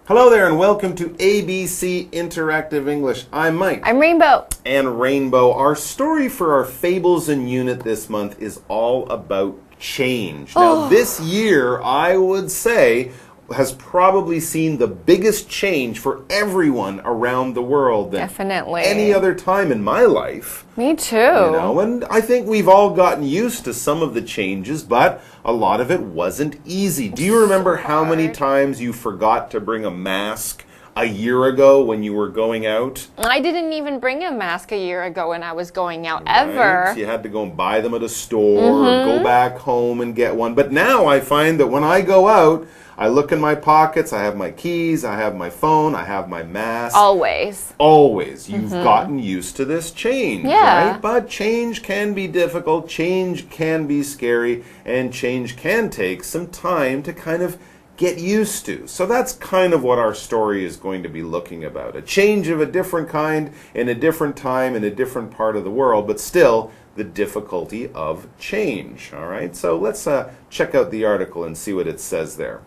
Hello there and welcome to ABC Interactive English. I'm Mike. I'm Rainbow. And Rainbow, our story for our Fables and Unit this month is all about change. Now, this year, I would say, has probably seen the biggest change for everyone around the world than Definitely. any other time in my life. Me too. You know, and I think we've all gotten used to some of the changes, but a lot of it wasn't easy. Do you remember how many times you forgot to bring a mask a year ago when you were going out? I didn't even bring a mask a year ago when I was going out, ever. Right? You had to go and buy them at a store or go back home and get one. But now I find that when I go out, I look in my pockets, I have my keys, I have my phone, I have my mask. Always. Always. You've gotten used to this change, Yeah. right? But change can be difficult, change can be scary, and change can take some time to kind of get used to. So that's kind of what our story is going to be looking about. A change of a different kind in a different time in a different part of the world, but still the difficulty of change. All right, so let's check out the article and see what it says there.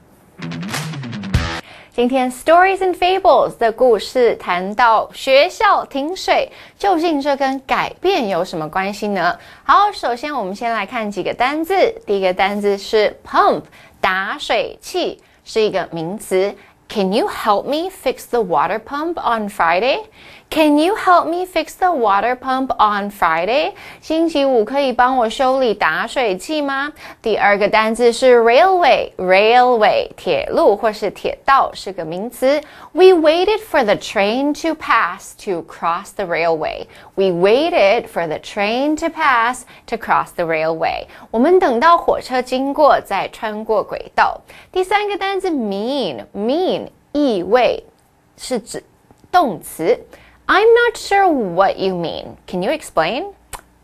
今天 Stories and Fables 的故事谈到学校停水，究竟这跟改变有什么关系呢？好，首先我们先来看几个单字。第一个单字是 pump， 打水器，是一个名词。Can you help me fix the water pump on Friday? Can you help me fix the water pump on Friday? 星期五可以帮我修理打水器吗？第二个单字是 railway， 铁路或是铁道是个名词。We waited for the train to pass to cross the railway. We waited for the train to pass to cross the railway. 我们等到火车经过，再穿过轨道。第三个单字 mean， 意味是指动词。I'm not sure what you mean. Can you explain?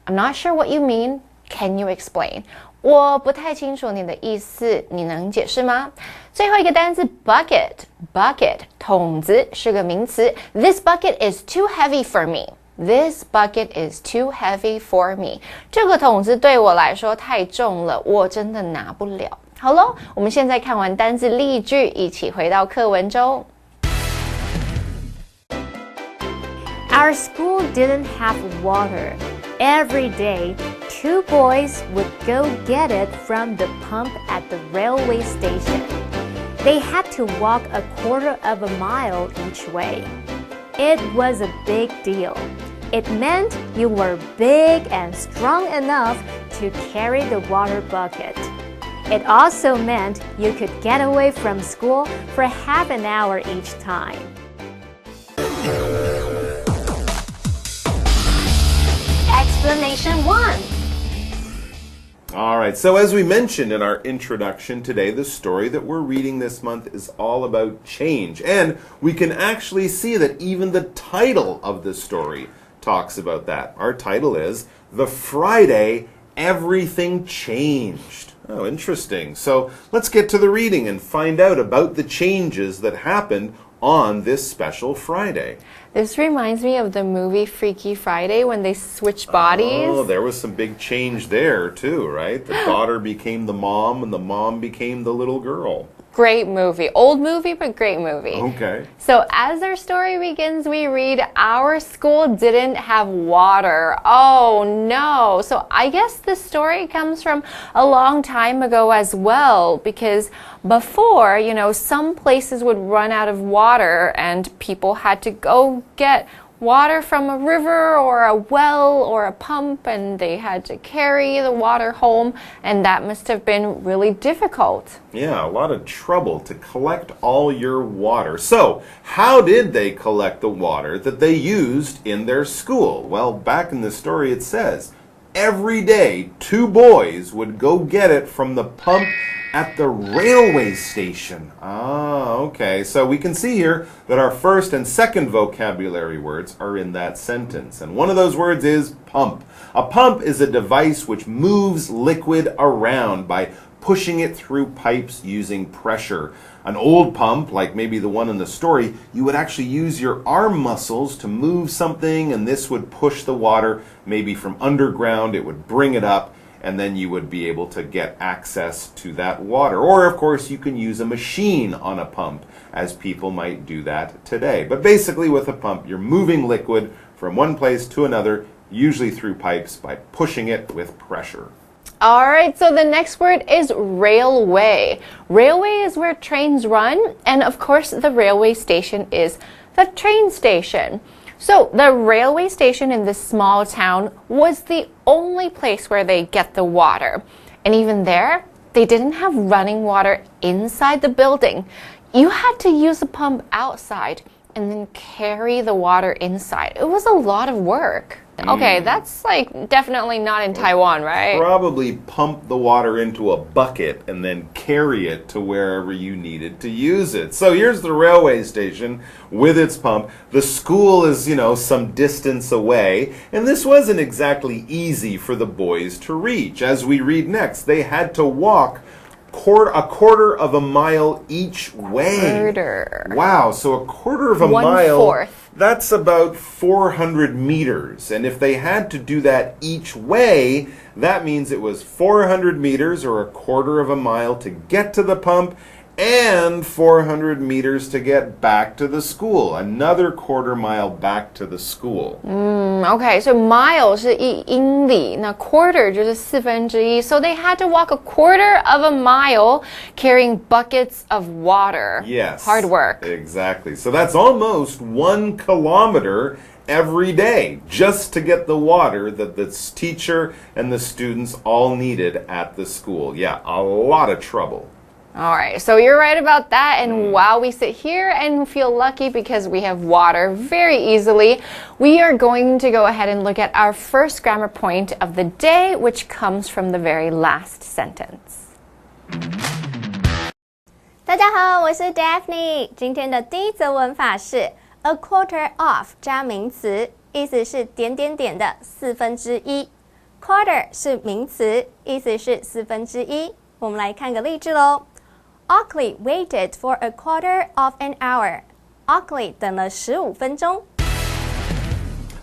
I'm not sure what you mean. Can you explain? 我不太清楚你的意思，你能解释吗？最后一个单词 bucket， 桶子是个名词。This bucket is too heavy for me. This bucket is too heavy for me. 这个桶子对我来说太重了，我真的拿不了。好咯，我们现在看完单字例句，一起回到课文中。Our school didn't have water. Every day, two boys would go get it from the pump at the railway station. They had to walk a quarter of a mile each way. It was a big deal. It meant you were big and strong enough to carry the water bucket. It also meant you could get away from school for half an hour each time. Explanation 1. All right, so as we mentioned in our introduction today, the story that we're reading this month is all about change. And we can actually see that even the title of the story talks about that. Our title is The Friday Everything Changed. Oh, interesting. So let's get to the reading and find out about the changes that happened on this special Friday. This reminds me of the movie Freaky Friday when they switch bodies. Oh, there was some big change there too, right? The daughter became the mom and the mom became the little girl. Great movie. Old movie, but great movie. Okay. So as our story begins, we read, our school didn't have water. Oh no. So I guess this story comes from a long time ago as well, because before, some places would run out of water and people had to go get water from a river or a well or a pump, and they had to carry the water home, and that must have been really difficult. Yeah, a lot of trouble to collect all your water. So, how did they collect the water that they used in their school? Well, back in the story it says, every day 2 boys would go get it from the pump at the railway station. Ah, okay. So we can see here that our first and second vocabulary words are in that sentence. And one of those words is pump. A pump is a device which moves liquid around by pushing it through pipes using pressure. An old pump, like maybe the one in the story, you would actually use your arm muscles to move something, and this would push the water maybe from underground. It would bring it up. and then you would be able to get access to that water. Or, of course, you can use a machine on a pump, as people might do that today. But basically, with a pump, you're moving liquid from one place to another, usually through pipes, by pushing it with pressure. All right, so the next word is railway. Railway is where trains run, and of course, the railway station is the train station. So the railway station in this small town was the only place where they get the water. And even there, they didn't have running water inside the building. You had to use a pump outside and then carry the water inside. It was a lot of work. Okay, that's like definitely not in Taiwan, right? Probably pump the water into a bucket and then carry it to wherever you needed to use it. So here's the railway station with its pump. The school is, some distance away, and this wasn't exactly easy for the boys to reach. As we read next, they had to walk a quarter of a mile each way. Quarter. Wow, so a quarter of a mile. 1/4. That's about 400 meters. And if they had to do that each way, that means it was 400 meters or a quarter of a mile to get to the pump and 400 meters to get back to the school. Another quarter mile back to the school. Okay, so mile 是1英里，那 quarter 就是1/4. So they had to walk a quarter of a mile carrying buckets of water. Yes. Hard work. Exactly. So that's almost 1 kilometer every day just to get the water that the teacher and the students all needed at the school. Yeah, a lot of trouble. All right, so you're right about that. And while we sit here and feel lucky because we have water very easily, we are going to go ahead and look at our first grammar point of the day, which comes from the very last sentence. 大家好，我是 Daphne。今天的第一则文法是 a quarter of 加名词，意思是点点点的1/4。quarter 是名词，意思是1/4。我们来看个例句喽。Oakley waited for a quarter of an hour. Oakley 等了15分钟。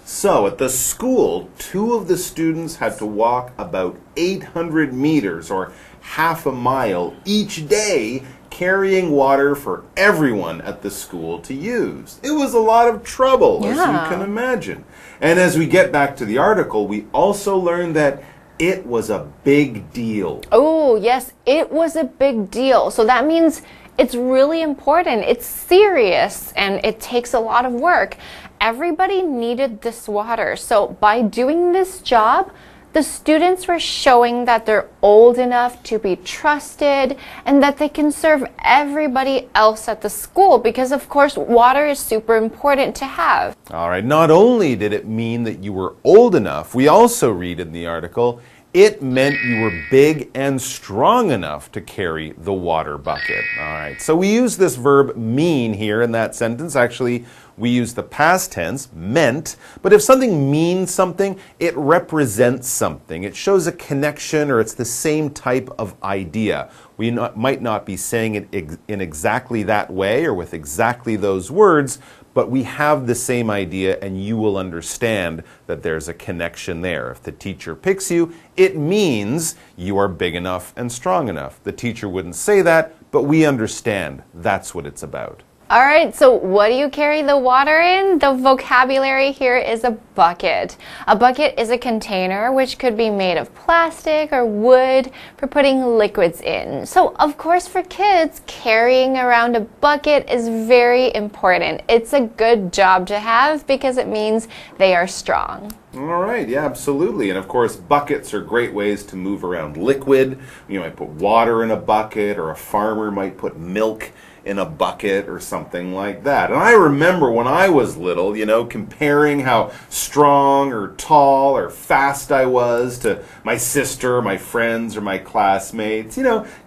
So at the school, 2 of the students had to walk about 800 meters or half a mile each day, carrying water for everyone at the school to use. It was a lot of trouble, as you can imagine. And as we get back to the article, we also learned that it was a big deal. Oh, yes, it was a big deal. So that means it's really important. It's serious and it takes a lot of work. Everybody needed this water. So by doing this job, the students were showing that they're old enough to be trusted and that they can serve everybody else at the school because, of course, water is super important to have. All right, not only did it mean that you were old enough, we also read in the article, it meant you were big and strong enough to carry the water bucket. All right, so we use this verb mean here in that sentence. Actually, we use the past tense, meant, but if something means something, it represents something. It shows a connection or it's the same type of idea. We might not be saying it in exactly that way or with exactly those words, but we have the same idea and you will understand that there's a connection there. If the teacher picks you, it means you are big enough and strong enough. The teacher wouldn't say that, but we understand that's what it's about. All right, so what do you carry the water in? The vocabulary here is a bucket. A bucket is a container which could be made of plastic or wood for putting liquids in. So, of course, for kids, carrying around a bucket is very important. It's a good job to have because it means they are strong. All right, yeah, absolutely. And of course, buckets are great ways to move around liquid. You might put water in a bucket, or a farmer might put milk in a bucket or something like that. And I remember when I was little, comparing how strong or tall or fast I was to my sister, my friends, or my classmates.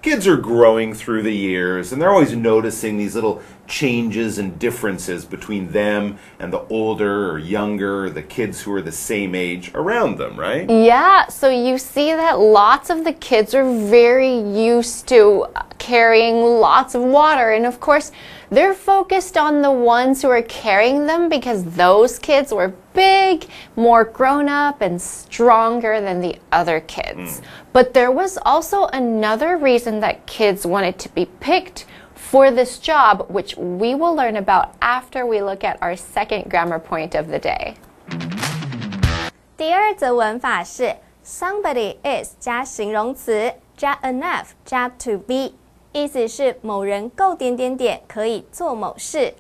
Kids are growing through the years and they're always noticing these little changes and differences between them and the older or younger, or the kids who are the same age around them, right? Yeah, so you see that lots of the kids are very used to carrying lots of water, and of course they're focused on the ones who are carrying them because those kids were big, more grown up, and stronger than the other kids. But there was also another reason that kids wanted to be picked for this job, which we will learn about after we look at our second grammar point of the day. 第二则文法是 somebody is 加形容词加 enough 加 to be， 意思是某人够点点点可以做某事。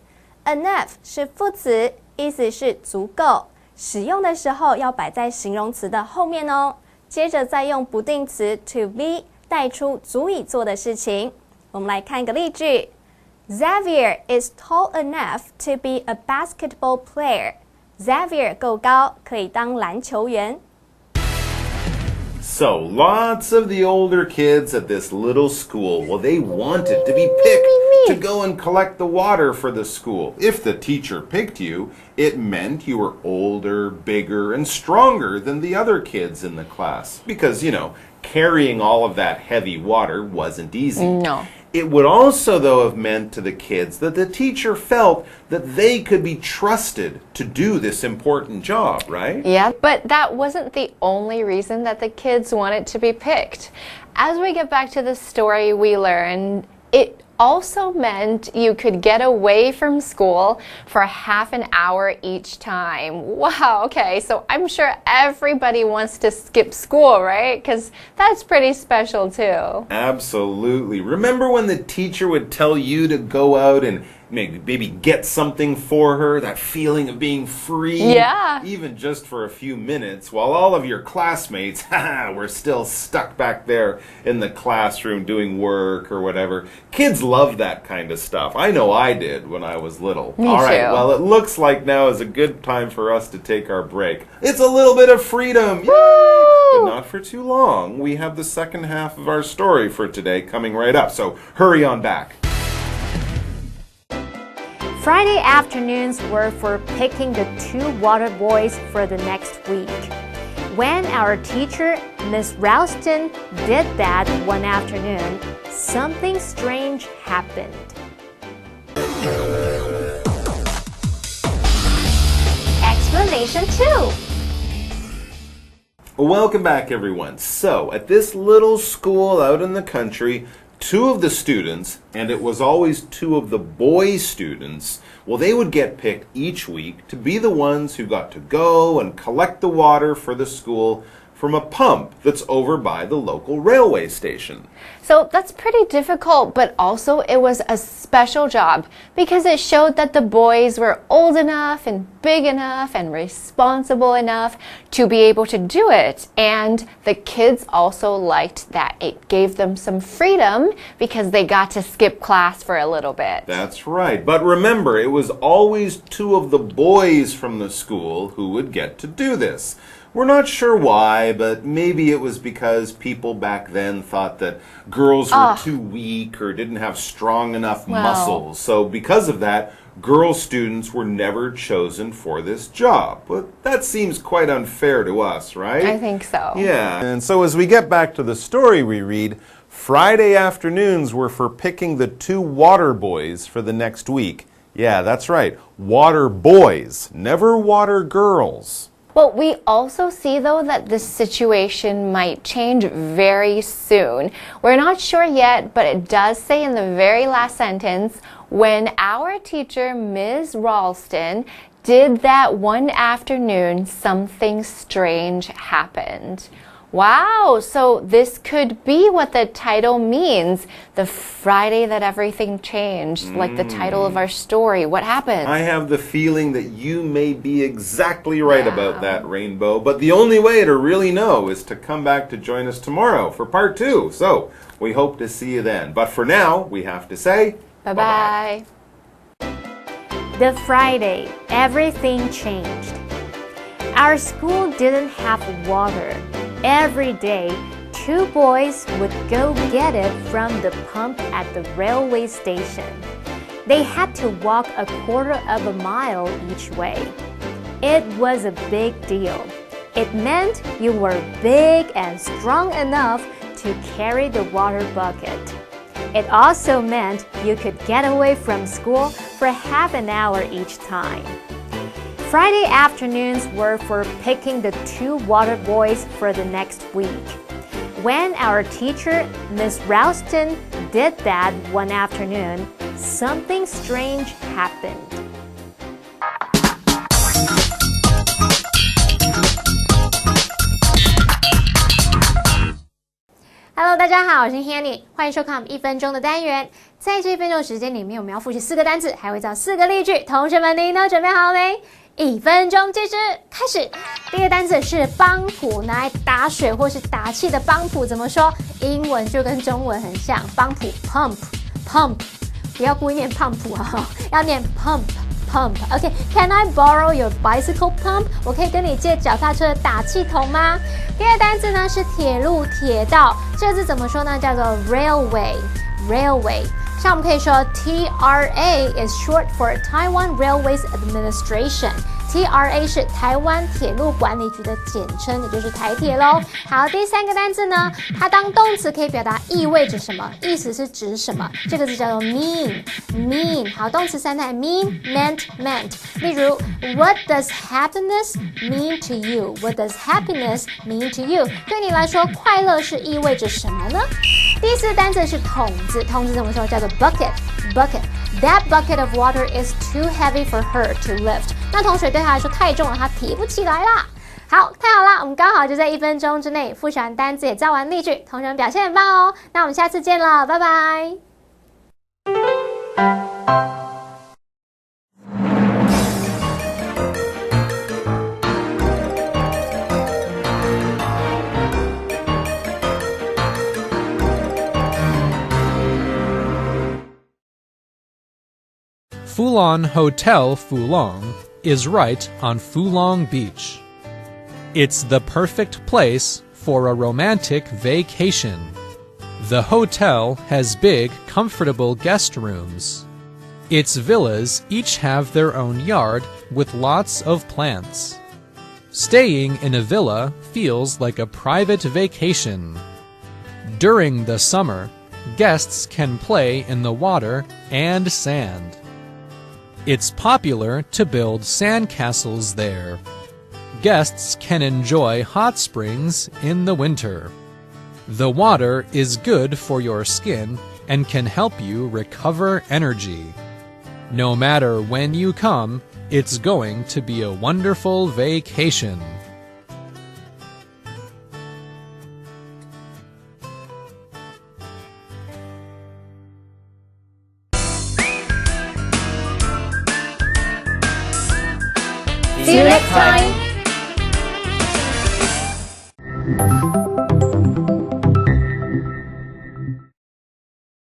enough 是副词，意思是足够，使用的时候要摆在形容词的后面哦。接着再用不定词 to be 带出足以做的事情。我们来看一个例句 Xavier is tall enough to be a basketball player. Xavier 够高，可以当篮球员。So, lots of the older kids at this little school, well, they wanted to be picked to go and collect the water for the school. If the teacher picked you, it meant you were older, bigger, and stronger than the other kids in the class. Because, carrying all of that heavy water wasn't easy. No. It would also, though, have meant to the kids that the teacher felt that they could be trusted to do this important job, right? Yeah, but that wasn't the only reason that the kids wanted to be picked. As we get back to the story, we learn it also meant you could get away from school for half an hour each time. Wow, okay, so I'm sure everybody wants to skip school, right? Because that's pretty special too. Absolutely. Remember when the teacher would tell you to go out and maybe get something for her, that feeling of being free? Yeah. Even just for a few minutes, while all of your classmates were still stuck back there in the classroom doing work or whatever. Kids love that kind of stuff. I know I did when I was little. Me all right, too. well, it looks like now is a good time for us to take our break. It's a little bit of freedom. Yay! But not for too long. We have the second half of our story for today coming right up, so hurry on back. Friday afternoons were for picking the two water boys for the next week. When our teacher, Miss Ralston, did that one afternoon, something strange happened. Explanation 2. Welcome back, everyone. So, at this little school out in the country, two of the students, and it was always two of the boy students, well, they would get picked each week to be the ones who got to go and collect the water for the school from a pump that's over by the local railway station. So that's pretty difficult, but also it was a special job because it showed that the boys were old enough and big enough and responsible enough to be able to do it. And the kids also liked that it gave them some freedom because they got to skip class for a little bit. That's right. But remember, it was always two of the boys from the school who would get to do this. We're not sure why, but maybe it was because people back then thought that girls were too weak or didn't have strong enough muscles. So because of that, girl students were never chosen for this job. But that seems quite unfair to us, right? I think so. Yeah. And so as we get back to the story we read, Friday afternoons were for picking the two water boys for the next week. Yeah, that's right. Water boys, never water girls. But we also see, though, that the situation might change very soon. We're not sure yet, but it does say in the very last sentence, when our teacher, Ms. Ralston, did that one afternoon, something strange happened. Wow, so this could be what the title means, the Friday that everything changed, like the title of our story. What happened? I have the feeling that you may be exactly right about that, Rainbow, but the only way to really know is to come back to join us tomorrow for part 2. So, we hope to see you then. But for now, we have to say Bye-bye. The Friday, everything changed. Our school didn't have water. Every day, two boys would go get it from the pump at the railway station. They had to walk a quarter of a mile each way. It was a big deal. It meant you were big and strong enough to carry the water bucket. It also meant you could get away from school for half an hour each time. Friday afternoons were for picking the 2 water boys for the next week. When our teacher, Miss Ralston, did that one afternoon, something strange happened. Hello， 大家好，我是 Hanny， 欢迎收看我们1分钟的单元。在这1分钟的时间里面，我们要复习4个单词，还会造4个例句。同学们，您都准备好了没？1分钟计时开始。第一个单词是帮浦，拿来打水或是打气的帮浦，怎么说？英文就跟中文很像，帮浦 pump， 不要故意念胖浦啊，要念 pump。OK, can I borrow your bicycle pump? 我可以跟你借脚踏车的打气筒吗？第二个单字呢是铁路、铁道，这个字怎么说呢？叫做 railway。像我们可以说 TRA is short for Taiwan Railways Administration。TRA 是台湾铁路管理局的简称，也就是台铁咯。好，第三个单字呢，它当动词可以表达意味着什么，意思是指什么，这个字叫做 mean。好，动词3态 mean, meant。例如 What does happiness mean to you? What does happiness mean to you? 对你来说，快乐是意味着什么呢？第4个单字是桶子，桶子怎么说？叫做 bucket。That bucket of water is too heavy for her to lift. 那桶水对她来说太重了，她提不起来啦。好，太好啦，我们刚好就在1分钟之内复习完单词，也造完例句，同学们表现很棒哦。那我们下次见了，拜拜。Fulon Hotel Fulong is right on Fulong Beach. It's the perfect place for a romantic vacation. The hotel has big, comfortable guest rooms. Its villas each have their own yard with lots of plants. Staying in a villa feels like a private vacation. During the summer, guests can play in the water and sand. It's popular to build sandcastles there. Guests can enjoy hot springs in the winter. The water is good for your skin and can help you recover energy. No matter when you come, it's going to be a wonderful vacation. See you next time.